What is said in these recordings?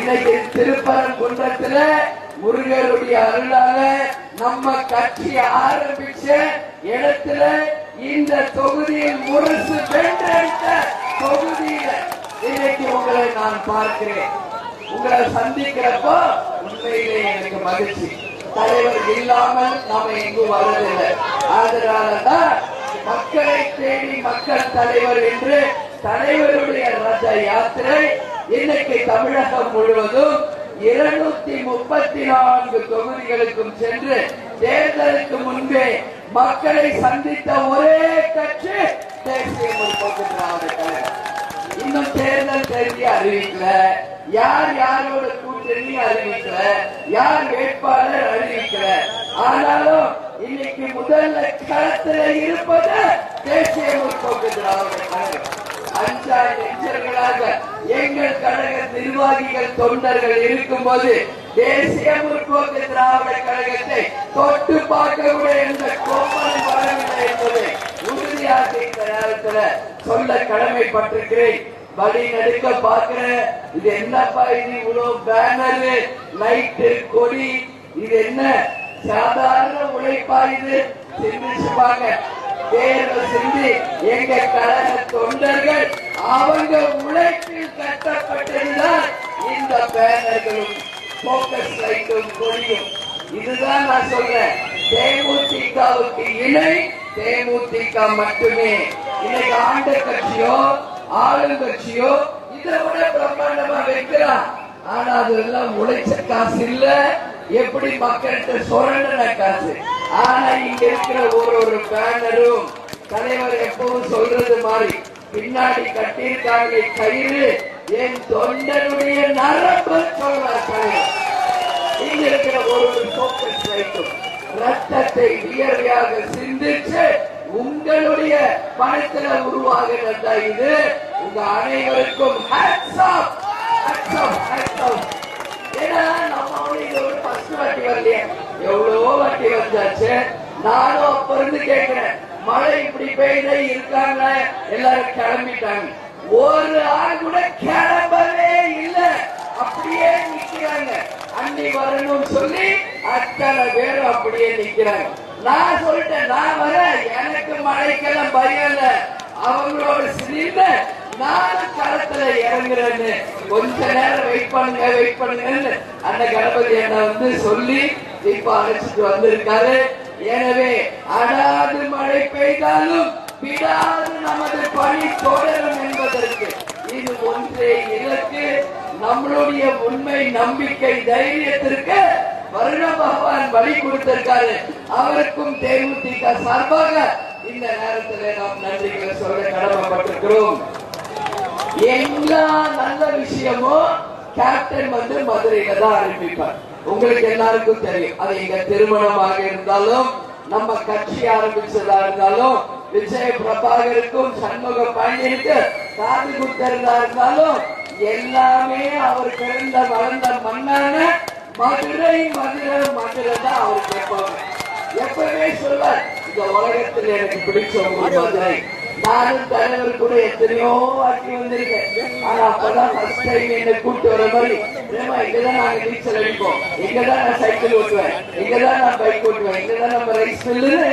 இன்னைக்கு திருப்பரங்குன்றத்துல முருகருடைய அருளால நம்ம கட்சி ஆரம்பிச்ச இடத்துல இந்த தொகுதியில் முரசு வென்றெடுத்த தொகுதியில இன்னைக்கு உங்களை நான் பார்க்கிறேன். உங்களை சந்திக்கிறப்போ உண்மையிலே எனக்கு மகிழ்ச்சி. தலைவர் இல்லாமல் நாம எங்கும் வரதில்லை. அதனாலதான் மக்களை தேடி மக்கள் தலைவர் என்று தலைவருடைய ரத யாத்திரை இன்னைக்கு தமிழகம் முழுவதும் 234 தொகுதிகளுக்கும் சென்று தேர்தலுக்கு முன்பே மக்களை சந்தித்த ஒரே கட்சி தேசிய முற்போக்கு திராவிட கழகம். இன்னும் தேர்தல் தேதி அறிவிக்கல, யார் யாரோட கூட்டணி அறிவிக்கல, யார் வேட்பாளர் அறிவிக்கல. ஆனாலும் இன்னைக்கு முதல்ல களத்தில் இருப்பது தேசிய முற்போக்கு திராவிட கழகம். அஞ்சாறு நெஞ்சர்களாக எங்கள் கழக நிர்வாகிகள் தொண்டர்கள் இருக்கும் போது தேசிய முற்போக்கு திராவிட கழகத்தை தொட்டு பார்க்கக்கூடிய என்ற கோபம் வரவில்லை என்பதை உறுதியாக இந்த நேரத்தில் சொல்ல கடமைப்பட்டிருக்கிறேன். வழி நடுக்க பார்க்கிறேன். இது என்னப்பா, இது இவ்வளவு பேனரு, லைட்டு, கொடி, இது என்ன சாதாரண உழைப்பா? இது சிந்திச்சுப்பாங்க. தேர்வு செஞ்சு எங்க கழக தொண்டர்கள் அவங்க உழைப்பில் கட்டப்பட்டதுதான் இந்த பேனர்களும் போக்கஸ் லைட்டும் கொடியும். இதுதான் நான் சொல்றேன். தேமுதிகவுக்கு இணை தேமுதிக மட்டுமே. இன்னைக்கு ஆண்ட கட்சியோ ஆளுங்கட்சியோ இதை விட பிரம்மாண்டமா வைக்கிறான். ஆனா அதெல்லாம் உழைச்ச காசு இல்ல, எப்படி மக்கள்கிட்ட சுரண்டின காசு. ஆனா இங்க இருக்கிற ஒரு பேனரும் தலைவர் எப்பவும் சொல்றது மாதிரி பின்னாடி கட்டியிருக்காங்க கயிறு என் தொண்டனுடைய நரம்பு சொல்றார் தலைவர். இங்க இருக்கிற ஒரு போக்கஸ் லைட்டும் ரத்தத்தை வியர்வையாக சிந்திச்சு உங்களுடைய பணத்துல உருவாகிறதா இது. உங்க அனைவருக்கும் ஏன்னா நம்ம ஒரு பஸ்ட் வாட்டி வரலையே, எவ்வளவோ வாட்டி வந்தாச்சு. நானும் அப்ப இருந்து கேட்கிறேன், மழை இப்படி பெய்தே இருக்காங்க, எல்லாரும் கிளம்பிட்டாங்க. ஒரு ஆள் கூட கிளம்பவே இல்லை, அப்படியே நிக்கிறாங்க. அன்னி வரணும்னு சொல்லி அத்தனை பேரும் அப்படியே நிக்கிறாங்க. நான் சொல்லிட்டேன், நான் வர, எனக்கு மழைக்கெல்லாம் பயம் இல்ல, அவங்களோட சிரிந்த நானும் களத்துல இறங்குறேன்னு கொஞ்ச நேரம் வெயிட் பண்ணுங்க அந்த கணபதி என்ன வந்து சொல்லி இப்ப அழைச்சிட்டு வந்திருக்காரு. எனவே அடாது மழை பெய்தாலும் விடாது நமது பணி தொடரும் என்பதற்கு இது ஒன்றே இலக்கு. நம்மளுடைய உண்மை நம்பிக்கை தைரியத்திற்கு வருண பகவான் வழி கொடுத்திருக்காரு. அவருக்கும் தேமுதிக சார்பாக இந்த நேரத்தில் நாம் நன்றிகளை சொல்ல கடமைப்பட்டிருக்கிறோம். எல்லா நல்ல விஷயமும் கேப்டன் வந்து மதுரையில தான் ஆரம்பிப்பார். உங்களுக்கு எல்லாருக்கும் தெரியும். அது எங்க திருமணமாக இருந்தாலும், நம்ம கட்சி ஆரம்பிச்சதா இருந்தாலும், விஜய பிரபாகருக்கும் சண்முக பாண்டியனுக்கு காது குத்தறதா இருந்தாலும், எல்லாமே அவர் பிறந்த வளர்ந்த மண்ணான மதுரை தான் அவர் கேட்பாங்க. எப்பவுமே சொல்வார், இந்த உலகத்தில் எனக்கு பிடிச்ச ஒரு மதுரை. நானும் தலைவர் கூட எத்தனையோ வாட்டி வந்திருக்கேன். ஆனா அப்பதான் ஃபர்ஸ்ட் டைம் என்ன கூட்டு வர மாதிரி, இங்கதான் நாங்க நீச்சல் அடிப்போம், இங்கதான் நான் சைக்கிள் ஓட்டுவேன், இங்கதான் நான் பைக் ஓட்டுவேன், இங்கதான் நம்ம ரைஸ் மில்லுன்னு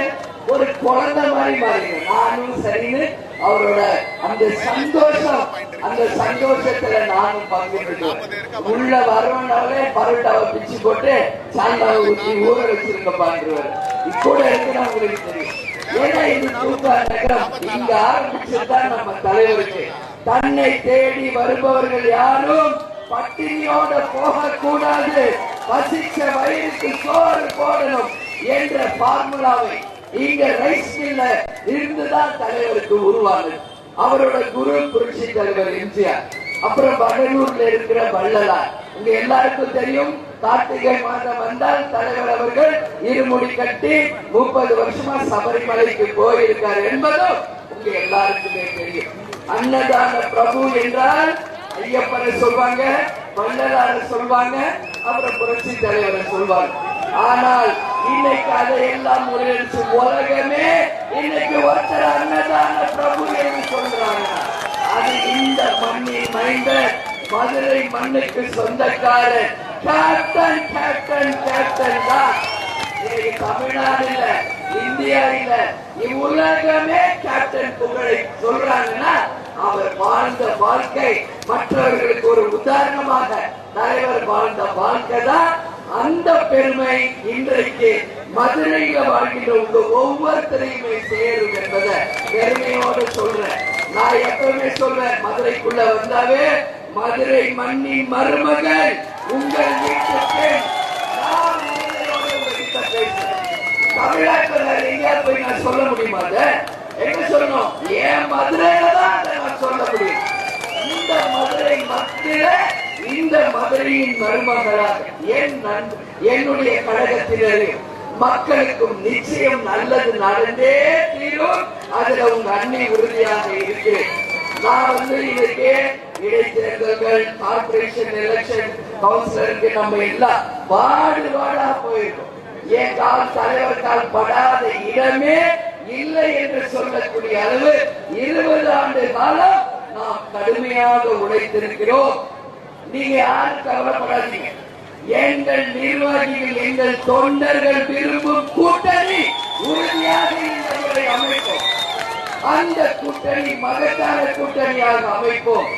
ஒரு குழந்தை மாதிரி மாறிங்க. நானும் சரின்னு அவரோட அந்த சந்தோஷம், அந்த சந்தோஷத்துல நானும் பங்கெடுக்கிறோம். உள்ள வரவனாலே பரோட்டாவை பிச்சு போட்டு சாந்தாவை ஊற்றி ஊற வச்சிருக்க பாருவாரு. கூட இருக்குன்னு உங்களுக்கு தெரியும். ஏன்னா இது தூங்கா நகரம். இங்க ஆரம்பிச்சதுதான் நம்ம தலைவருக்கு. தன்னை தேடி வருபவர்கள் யாரும் பட்டினியோட போக கூடாது, பசிச்ச வயிறுக்கு சோறு போடணும் என்ற பார்முலாவை இங்க ரைஸ் மில்ல இருந்துதான் தலைவருக்கு உருவானது. அவரோட குரு புரட்சி தலைவர் எம்ஜிஆர். அப்புறம் வடலூர்ல இருக்கிற வள்ளலார். உங்க எல்லாருக்கும் தெரியும், கார்த்திகை மாதம் வந்தால் தலைவர் அவர்கள் இருமுடி கட்டி 30 வருஷமா சபரிமலைக்கு போயிருக்காரு என்பதும் உங்க எல்லாருக்குமே தெரியும். அன்னதான பிரபு என்றால் ஐயப்பனை சொல்வாங்க, வள்ளலார சொல்வாங்க, அப்புறம் புரட்சி தலைவரை சொல்வாங்க. ஆனால் இன்னைக்கு அதையெல்லாம் முறையடிச்சு உலகமே இன்னைக்கு ஒருத்தர் அன்னதான பிரபு என்று சொல்றாங்க. அது இந்த மண்ணின் மைந்த மதுரை மண்ணுக்கு சொந்தக்காரர் கேப்டன் கேப்டன் கேப்டன் தான். இன்னைக்கு தமிழ்நாடு இல்ல, இந்தியா இல்ல, இவ்வுலகமே கேப்டன் புகழை சொல்றாங்கன்னா அவர் வாழ்ந்த வாழ்க்கை மற்றவர்களுக்கு ஒரு உதாரணமாக தலைவர் வாழ்ந்த வாழ்க்கை தான். அந்த பெருமை இன்றைக்கு மதுரையில வாழ்கின்ற உங்க ஒவ்வொருத்தரையுமே சேரும் என்பதை பெருமையோடு சொல்றேன். நான் எப்பவுமே சொல்றேன், மதுரைக்குள்ள வந்தாவே மதுரை மண்ணின் மருமகள் உங்கள் வீட்டுக்கு தமிழ்நாட்டில் எங்கேயாவது போய் நான் சொல்ல முடியுமா? எங்க சொல்லணும்? ஏன் மதுரையில தான் நான் சொல்ல முடியும். இந்த மதுரை மத்தியில இந்த மதுரையின் மருமகளாக என்னுடைய கழகத்தினரையும் மக்களுக்கும் நிச்சயம் நல்லது நடந்தே தீரும். அதுல உங்க அன்னை உறுதியாக இருக்கிறேன். நான் இன்னைக்கு இடைத்தேர்தல்கள், கார்பரேஷன் எலெக்ஷன், கவுன்சிலருக்கு நம்ம எல்லாம் வாடா போயிருக்கோம். என் கால் தலைவர் கால் படாத இடமே இல்லை என்று சொல்லக்கூடிய அளவு 20 ஆண்டு காலம் நாம் கடுமையாக உழைத்திருக்கிறோம். நீங்க யாரும் கவலைப்படாதீங்க. எங்கள் நிர்வாகிகள், எங்கள் தொண்டர்கள் விரும்பும் கூட்டணி உறுதியாக இந்த முறை அமைப்போம். அந்த கூட்டணி மகத்தான கூட்டணியாக அமைப்போம்.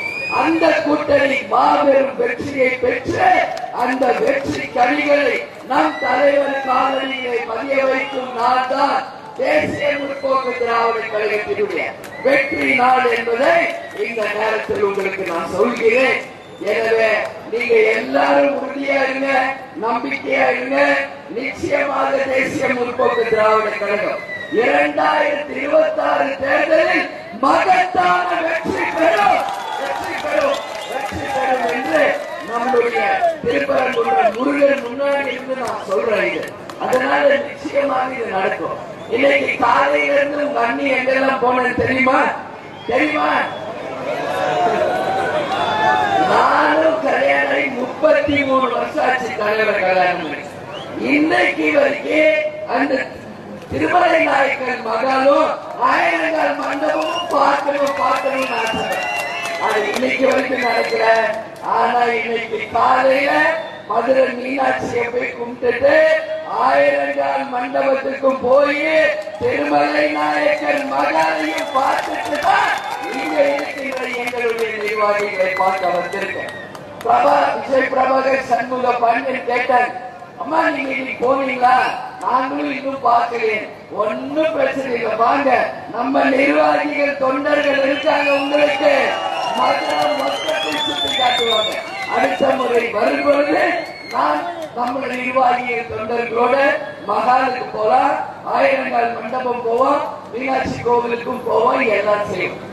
அந்த கூட்டணி மாபெரும் வெற்றியை பெற்று அந்த வெற்றி கனிகளை நம் தலைவர் காலனியை பதிய வைக்கும் நாள் தான் தேசிய முற்போக்கு திராவிட கழகத்தினுடைய வெற்றி நாள் என்பதை இந்த நேரத்தில் உங்களுக்கு நான் சொல்கிறேன். எனவே நீங்க எல்லாரும் உறுதியா இருங்க, நம்பிக்கையா இருங்க. நிச்சயமாக தேசிய முற்போக்கு திராவிட கழகம் 2026 தேர்தலில் மகத்தான வெற்றி பெறும் என்று நம்முடைய திருப்பரங்குன்றம் முருகன் முன்னாடி இருந்து நான் சொல்றேன். அதனால நிச்சயமாக இது நடக்கும். இன்னைக்கு காலையில இருந்து உங்க அண்ணி எங்கெல்லாம் போனது தெரியுமா? நானும் கல்யாணம் 33 வருஷம் ஆச்சு. தலைவர் கல்யாணம் இன்னைக்கு வரைக்கும் அந்த திருமலை நாயக்கர் மகளும் ஆயிரங்கால் மண்டபமும் பார்க்கணும்னு ஆசை. அது இன்னைக்கு வரைக்கும் நடக்கல. ஆனா இன்னைக்கு காலையில மதுரை மீனாட்சியை போய் கும்பிட்டுட்டு ஆயிரங்கால் மண்டபத்துக்கும் போய் திருமலை நாயக்கர் மகளையும் பார்த்துட்டு தான் இங்க இருக்கின்ற எங்களுடைய நிர்வாகிகளை பார்க்க வந்திருக்கேன். விஜய் பிரபாகர் சண்முக பாண்டியன் கேட்டார், அம்மா நீங்க இன்னைக்கு போனீங்களா? நாங்களும் இன்னும் பார்க்கிறேன். ஒன்னும் பிரச்சனை இல்லை, வாங்க. நம்ம நிர்வாகிகள் தொண்டர்கள் இருக்காங்க, உங்களுக்கு மொத்தத்தை சுட்டி காட்டுவாங்க. அடுத்த முறை வரும்பொழுது நான் நம்ம நிர்வாகிகள் தொண்டர்களோட மகாலுக்கு போலாம், ஆயிரங்கால் மண்டபம் போவோம், மீனாட்சி கோவிலுக்கும் போவோம், எல்லாம் செய்வோம்.